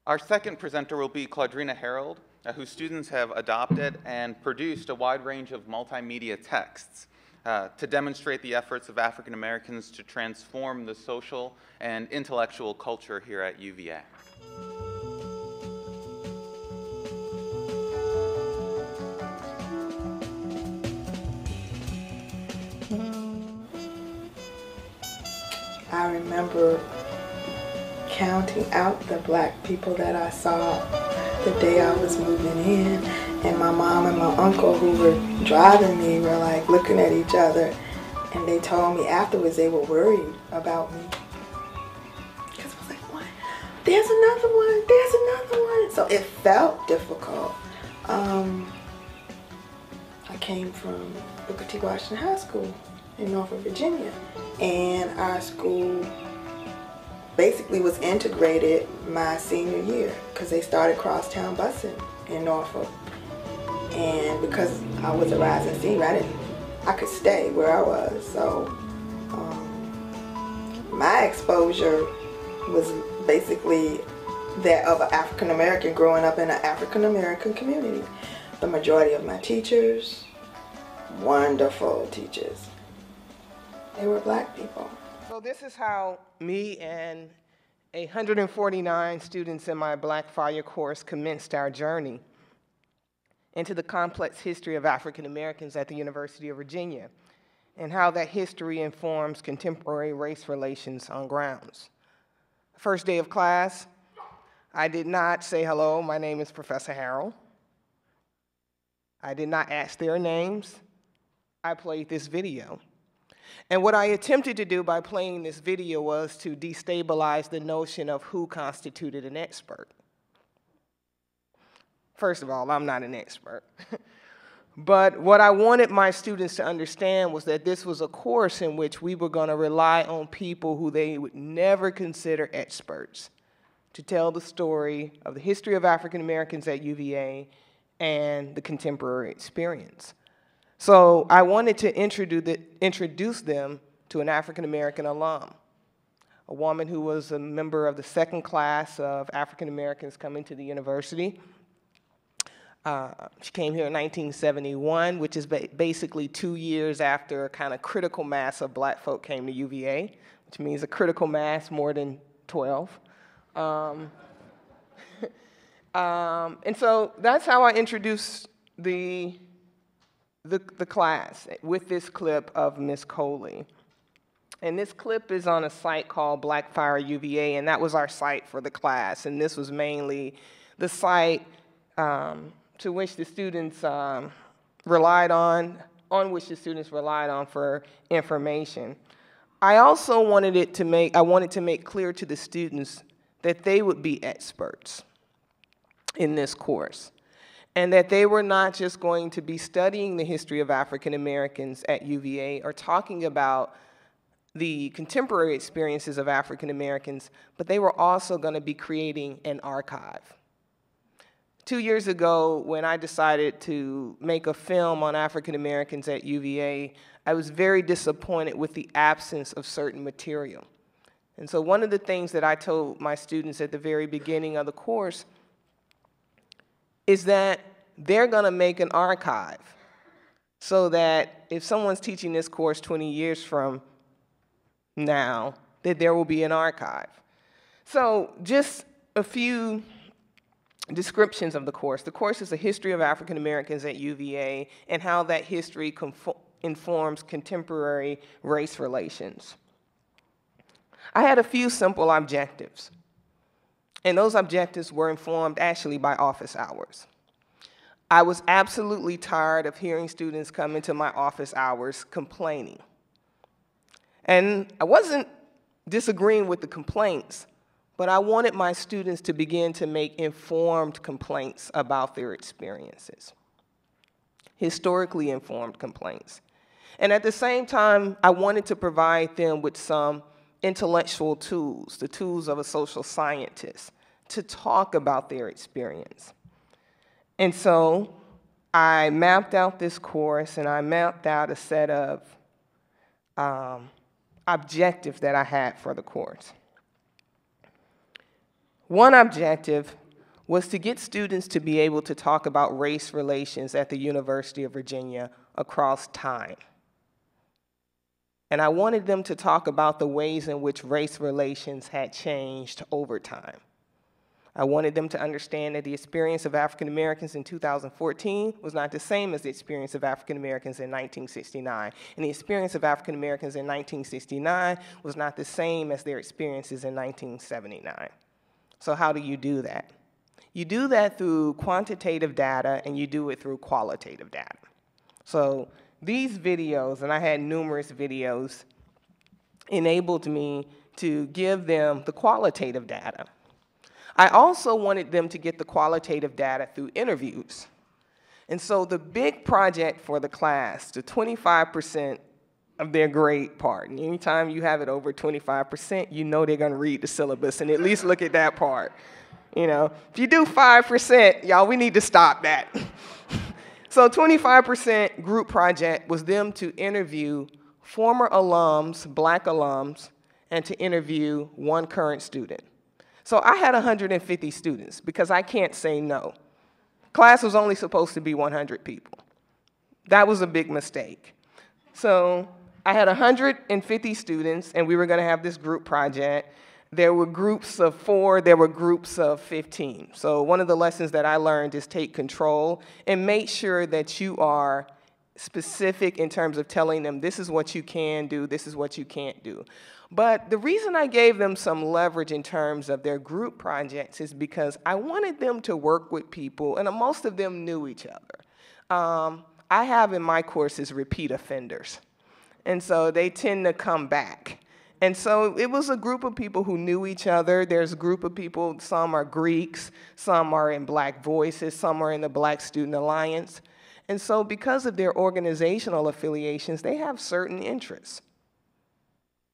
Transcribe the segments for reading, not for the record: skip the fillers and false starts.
Our second presenter will be Claudrena Harold, whose students have adopted and produced a wide range of multimedia texts to demonstrate the efforts of African Americans to transform the social and intellectual culture here at UVA. I remember counting out the black people that I saw the day I was moving in, and my mom and my uncle who were driving me were like looking at each other, and they told me afterwards they were worried about me. Because I was like, what? There's another one, there's another one. So it felt difficult. I came from Booker T. Washington High School in Norfolk, Virginia, and our school basically was integrated my senior year because they started crosstown busing in Norfolk. And because I was a rising senior, I could stay where I was. So my exposure was basically that of an African American growing up in an African American community. The majority of my teachers, wonderful teachers, they were black people. So this is how me and 149 students in my Black Fire course commenced our journey into the complex history of African Americans at the University of Virginia, and how that history informs contemporary race relations on grounds. First day of class, I did not say, hello, my name is Professor Harold. I did not ask their names. I played this video. And what I attempted to do by playing this video was to destabilize the notion of who constituted an expert. First of all, I'm not an expert. But what I wanted my students to understand was that this was a course in which we were going to rely on people who they would never consider experts to tell the story of the history of African Americans at UVA and the contemporary experience. So I wanted to introduce them to an African American alum, a woman who was a member of the second class of African Americans coming to the university. She came here in 1971, which is basically 2 years after a kind of critical mass of black folk came to UVA, which means a critical mass more than 12. And so that's how I introduced the class with this clip of Miss Coley. And this clip is on a site called Blackfire UVA, and that was our site for the class. And this was mainly the site to which the students relied on which the students relied on for information. I also wanted to make clear to the students that they would be experts in this course, and that they were not just going to be studying the history of African Americans at UVA or talking about the contemporary experiences of African Americans, but they were also going to be creating an archive. 2 years ago, when I decided to make a film on African Americans at UVA, I was very disappointed with the absence of certain material. And so one of the things that I told my students at the very beginning of the course is that they're going to make an archive so that if someone's teaching this course 20 years from now, that there will be an archive. So just a few descriptions of the course. The course is a history of African Americans at UVA and how that history informs contemporary race relations. I had a few simple objectives. And those objectives were informed actually by office hours. I was absolutely tired of hearing students come into my office hours complaining. And I wasn't disagreeing with the complaints, but I wanted my students to begin to make informed complaints about their experiences, historically informed complaints. And at the same time, I wanted to provide them with some intellectual tools, the tools of a social scientist, to talk about their experience. And so I mapped out this course, and I mapped out a set of objectives that I had for the course. One objective was to get students to be able to talk about race relations at the University of Virginia across time. And I wanted them to talk about the ways in which race relations had changed over time. I wanted them to understand that the experience of African Americans in 2014 was not the same as the experience of African Americans in 1969. And the experience of African Americans in 1969 was not the same as their experiences in 1979. So how do you do that? You do that through quantitative data, and you do it through qualitative data. So these videos, and I had numerous videos, enabled me to give them the qualitative data. I also wanted them to get the qualitative data through interviews. And so the big project for the class, the 25% of their grade part, and anytime you have it over 25%, you know they're gonna read the syllabus and at least look at that part. You know, if you do 5%, y'all, we need to stop that. So 25% group project was them to interview former alums, Black alums, and to interview one current student. So I had 150 students because I can't say no. Class was only supposed to be 100 people. That was a big mistake. So I had 150 students, and we were going to have this group project. There were groups of 4, there were groups of 15. So one of the lessons that I learned is take control and make sure that you are specific in terms of telling them this is what you can do, this is what you can't do. But the reason I gave them some leverage in terms of their group projects is because I wanted them to work with people, and most of them knew each other. I have in my courses repeat offenders, and so they tend to come back. And so it was a group of people who knew each other. There's a group of people, some are Greeks, some are in Black Voices, some are in the Black Student Alliance. And so because of their organizational affiliations, they have certain interests.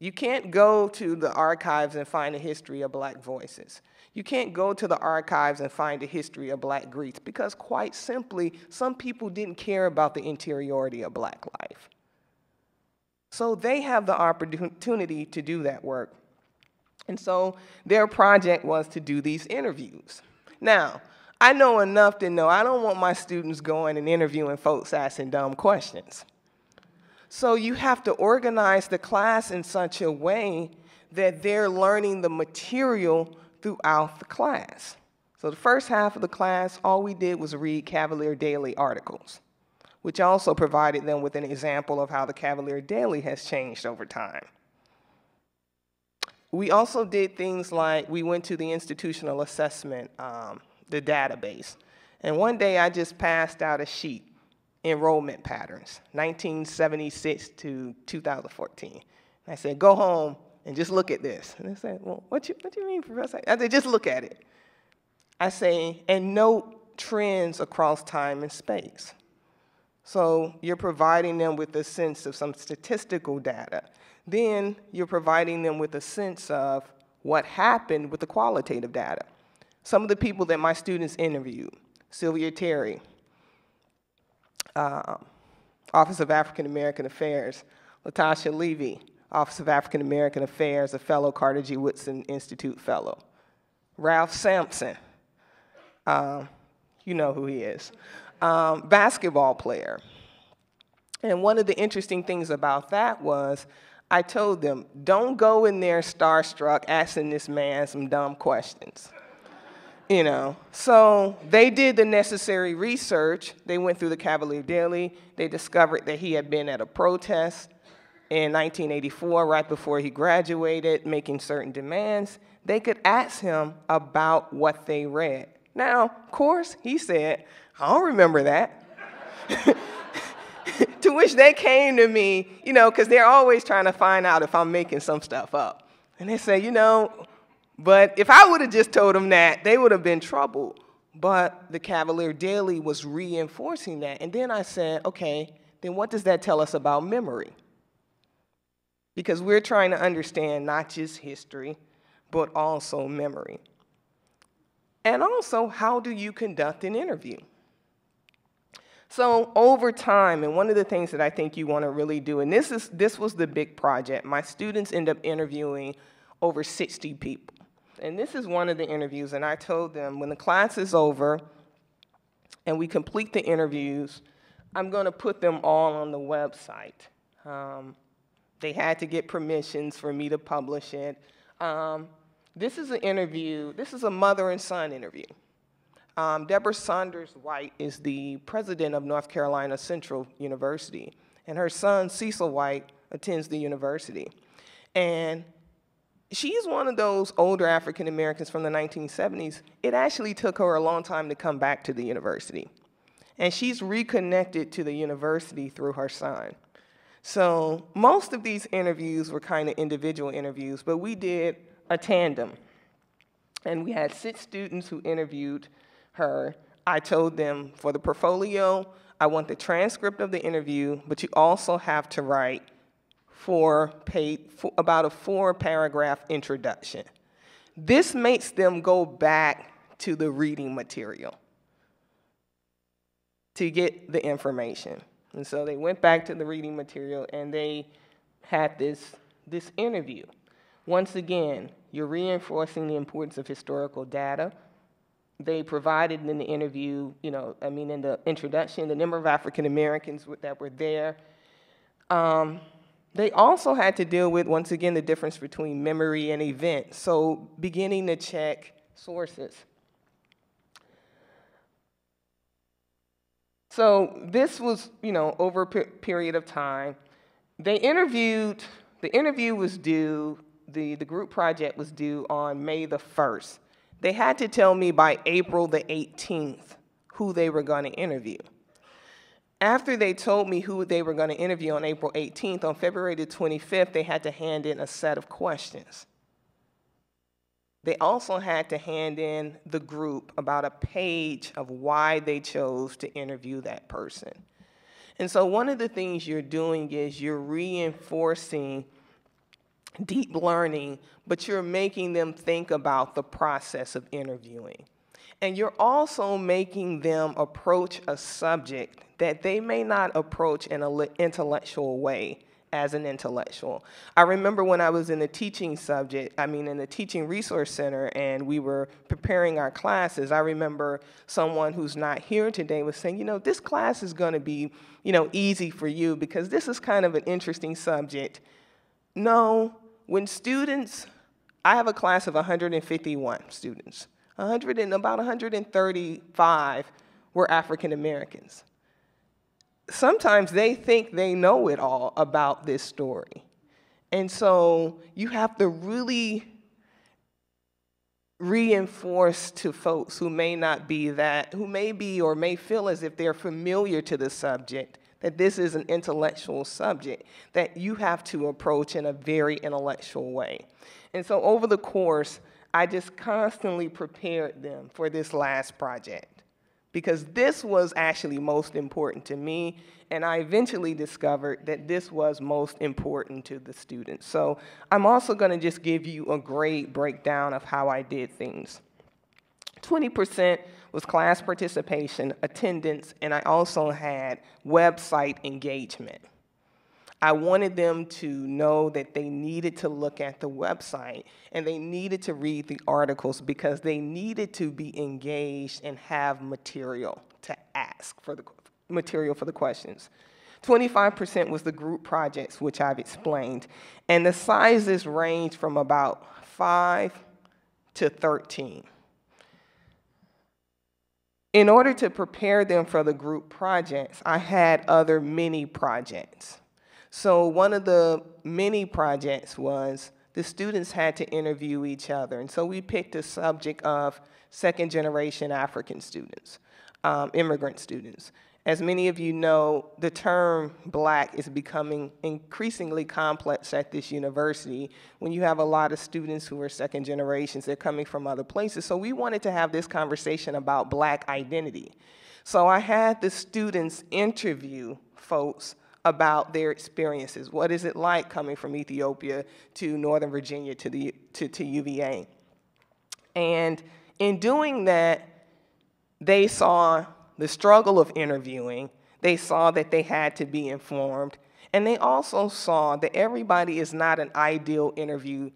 You can't go to the archives and find a history of Black Voices. You can't go to the archives and find a history of Black Greeks because, quite simply, some people didn't care about the interiority of Black life. So they have the opportunity to do that work. And so their project was to do these interviews. Now, I know enough to know I don't want my students going and interviewing folks asking dumb questions. So you have to organize the class in such a way that they're learning the material throughout the class. So the first half of the class, all we did was read Cavalier Daily articles, which also provided them with an example of how the Cavalier Daily has changed over time. We also did things like we went to the institutional assessment, the database. And one day I just passed out a sheet, enrollment patterns, 1976 to 2014. And I said, go home and just look at this. And they said, well, what you mean, Professor? I said, just look at it. I say, and note trends across time and space. So you're providing them with a sense of some statistical data. Then you're providing them with a sense of what happened with the qualitative data. Some of the people that my students interviewed, Sylvia Terry, Office of African American Affairs, Latasha Levy, Office of African American Affairs, a fellow Carter G. Woodson Institute fellow. Ralph Sampson, you know who he is, basketball player. And one of the interesting things about that was I told them, don't go in there starstruck asking this man some dumb questions. You know, so they did the necessary research. They went through the Cavalier Daily. They discovered that he had been at a protest in 1984, right before he graduated, making certain demands. They could ask him about what they read. Now, of course, he said, I don't remember that. To which they came to me, you know, because they're always trying to find out if I'm making some stuff up. And they say, you know, but if I would have just told them that, they would have been troubled. But the Cavalier Daily was reinforcing that. And then I said, okay, then what does that tell us about memory? Because we're trying to understand not just history, but also memory. And also, how do you conduct an interview? So over time, and one of the things that I think you want to really do, and this was the big project. My students end up interviewing over 60 people. And this is one of the interviews, and I told them, when the class is over and we complete the interviews, I'm going to put them all on the website. They had to get permissions for me to publish it. This is an interview. This is a mother and son interview. Deborah Saunders White is the president of North Carolina Central University, and her son, Cecil White, attends the university. And she's one of those older African Americans from the 1970s. It actually took her a long time to come back to the university. And she's reconnected to the university through her son. So most of these interviews were kind of individual interviews, but we did a tandem. And we had 6 students who interviewed her. I told them, for the portfolio, I want the transcript of the interview, but you also have to write about a 4-paragraph introduction. This makes them go back to the reading material to get the information. And so they went back to the reading material and they had this interview. Once again, you're reinforcing the importance of historical data. They provided in the interview, in the introduction, the number of African Americans that were there. They also had to deal with, once again, the difference between memory and event. So beginning to check sources. So this was, over a period of time. The interview was due, the group project was due on May the 1st. They had to tell me by April the 18th who they were going to interview. After they told me who they were going to interview on April 18th, on February the 25th, they had to hand in a set of questions. They also had to hand in the group about a page of why they chose to interview that person. And so one of the things you're doing is you're reinforcing deep learning, but you're making them think about the process of interviewing. And you're also making them approach a subject that they may not approach in an intellectual way as an intellectual. I remember when I was in the teaching in the teaching resource center and we were preparing our classes, I remember someone who's not here today was saying, this class is going to be, easy for you because this is kind of an interesting subject. No, when students, I have a class of 151 students. About 135 were African Americans. Sometimes they think they know it all about this story. And so you have to really reinforce to folks who may not be who may be or may feel as if they're familiar to the subject, that this is an intellectual subject that you have to approach in a very intellectual way. And so over the course, I just constantly prepared them for this last project because this was actually most important to me, and I eventually discovered that this was most important to the students. So I'm also going to just give you a grade breakdown of how I did things. 20% was class participation, attendance, and I also had website engagement. I wanted them to know that they needed to look at the website and they needed to read the articles because they needed to be engaged and have material to ask for the material for the questions. 25% was the group projects, which I've explained, and the sizes range from about 5 to 13. In order to prepare them for the group projects, I had other mini projects. So one of the mini projects was the students had to interview each other. And so we picked a subject of second-generation African students, immigrant students. As many of you know, the term Black is becoming increasingly complex at this university when you have a lot of students who are second generations. They're coming from other places. So we wanted to have this conversation about Black identity. So I had the students interview folks about their experiences. What is it like coming from Ethiopia to Northern Virginia to UVA? And in doing that, they saw the struggle of interviewing. They saw that they had to be informed. And they also saw that everybody is not an ideal interviewee.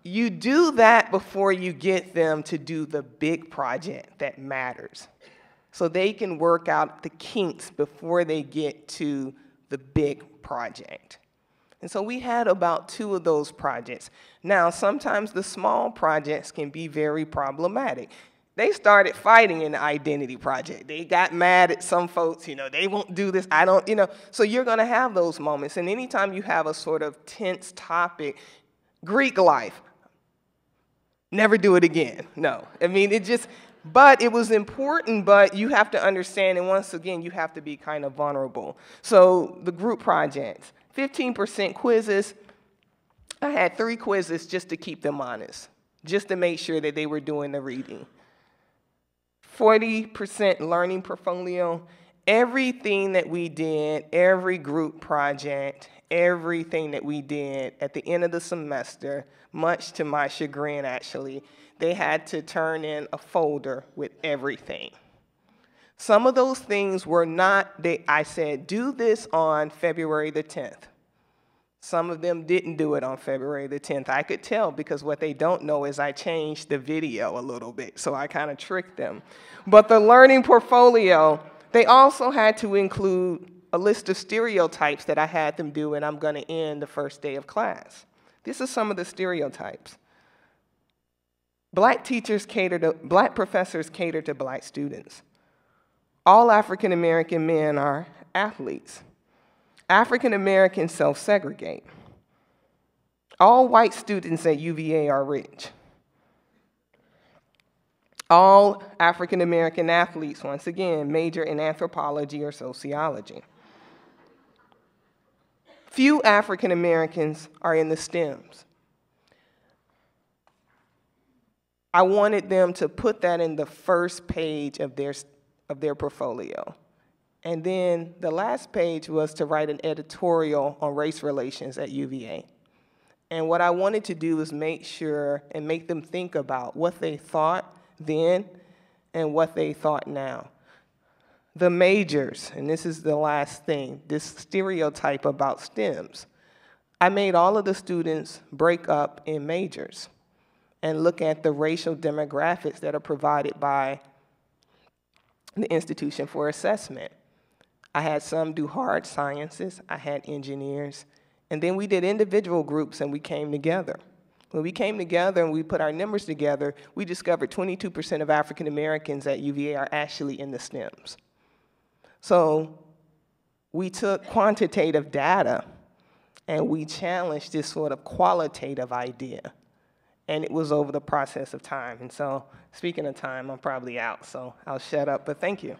you do that before you get them to do the big project that matters. So they can work out the kinks before they get to the big project. And so we had about 2 of those projects. Now, sometimes the small projects can be very problematic. They started fighting in the identity project. They got mad at some folks, they won't do this, I don't, So you're gonna have those moments. And anytime you have a sort of tense topic, Greek life, never do it again. No, I mean, but it was important, but you have to understand, and once again, you have to be kind of vulnerable. So the group projects, 15% quizzes. I had 3 quizzes just to keep them honest, just to make sure that they were doing the reading. 40% learning portfolio. Everything that we did, every group project, everything that we did at the end of the semester, much to my chagrin actually, they had to turn in a folder with everything. Some of those things were not, I said, do this on February the 10th. Some of them didn't do it on February the 10th. I could tell because what they don't know is I changed the video a little bit, so I kind of tricked them. But the learning portfolio, they also had to include a list of stereotypes that I had them do, and I'm going to end the first day of class. This is some of the stereotypes. Black professors cater to black students. All African American men are athletes. African Americans self-segregate. All white students at UVA are rich. All African American athletes, once again, major in anthropology or sociology. Few African Americans are in the STEMs. I wanted them to put that in the first page of their portfolio. And then the last page was to write an editorial on race relations at UVA. And what I wanted to do was make sure and make them think about what they thought then and what they thought now. The majors, and this is the last thing, this stereotype about STEMs. I made all of the students break up in majors and look at the racial demographics that are provided by the Institution for Assessment. I had some do hard sciences, I had engineers, and then we did individual groups and we came together. When we came together and we put our numbers together, we discovered 22% of African Americans at UVA are actually in the STEMs. So we took quantitative data and we challenged this sort of qualitative idea. And it was over the process of time. And so, speaking of time, I'm probably out, so I'll shut up, but thank you.